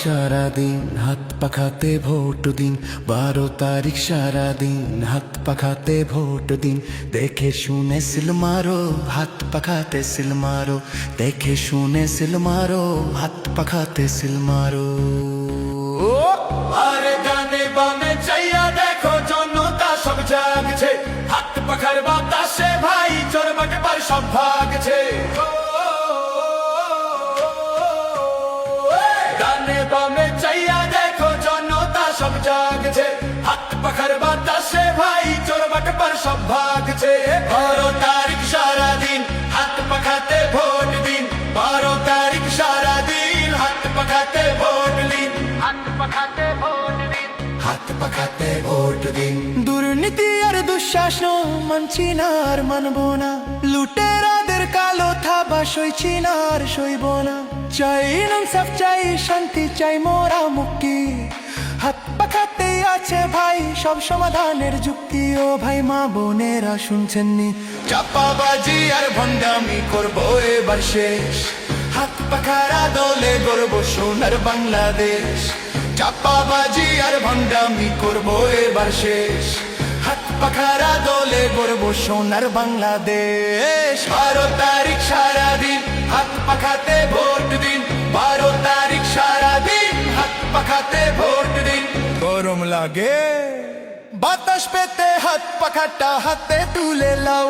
সারাদিন হাত পাখাতে ভোট দিন, 12 তারিখ সারাদিন হাত পাখাতে ভোট দিন। দেখে শুনে সিল মারো, হাত পাখাতে সিল মারো। দেখে শুনে সিল মারো, হাত পাখাতে সিল মারো। আরে ডানে বামে চাইয়া দেখো, জনতা সব জাগছে। হাত পাখার বাতাসে ভাই চোর বাটপার সব ভাগছে। ডানে বামে চাইয়া দেখো, জনতা সব জাগছে। হাত পাখার বাতাসে ভাই চোর বাটপার সব ভাগছে। 12 তারিখ সারাদিন হাত পাখাতে ভোট দিন। 12 তারিখ সারাদিন হাত পাখাতে ভোট দিন। হাত পাখাতে ভোট দিন। হাত পাখাতে ভোট দিন। দুর্নীতি আর দুঃশাসন মানছি না আর মানবো না। লুটেরাদের কালো থাবা সইছি না আর সইব না। চাই ইনসাফ, চাই শান্তি, চাই মোরা মুক্তি। হাত পাখাতে আছে ভাই সব সমাধানের যুক্তি। ও ভাই মা বোনেরা শুনছেন নি, চাপাবাজি আর ভণ্ডামি করবো এবার শেষ। হাত পাখারা দলে গর্ব সোনার বাংলাদেশ। চাপাবাজি আর ভণ্ডামি করবো এবার শেষ। হাত পাখারা দলে গর্ব সোনার বাংলাদেশ। 12 তারিখ সারাদিন হাত পাখাতে ভোট দিন। 12 তারিখ সারাদিন হাত পাখাতে ভোট দিন। গরম লাগে বাতাস পেতে হাত পাখাটা হাতে তুলে লাও।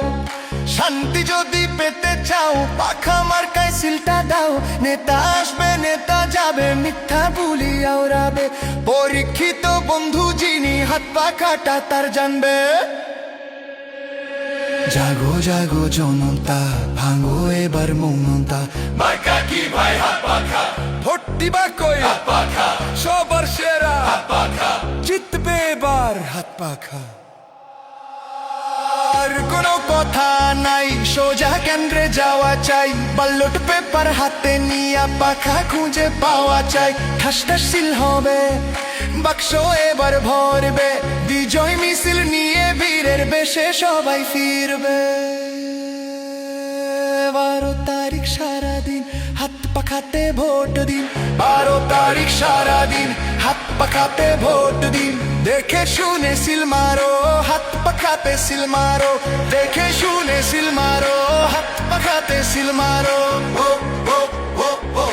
শান্তি যদি পেতে চাও পাখা মার্কায় সিলটা দাও। নেতা আসবে নেতা যাবে, মিথ্যা বুলি আওড়াবে। পরীক্ষিত বন্ধু যিনি হাত পাখাটা তার জানবে। জাগো জাগো জনতা, ভাঙো এবার মৌনতা। মার্কা কি ভাই হাত পাখা, ভোট দিবা কই হাত পাখা, সবার সেরা হাত পাখা। জিতবে এবার হাত পাখা। আর কোনো কথা নাই, সোজা কেন্দ্রে যাওয়া চাই। ব্যালট পেপার হাতে নিয়ে পাখা খুঁজে পাওয়া চাই। ঠাস ঠাস সিল হবে, বাক্স এবার ভরবে। বিজয় মিছিল নিয়ে বীরের বেশে সবাই ফিরবে। 12 তারিখ সারাদিন হাত পাখাতে ভোট দিন। 12 তারিখ সারাদিন হাত পাখাতে ভোট দিন। দেখে শুনে সিল মারো, হাত পাখাতে সিল মারো। দেখে শুনে সিল মারো, হাত পাখাতে সিল মারো। ও ও ও ও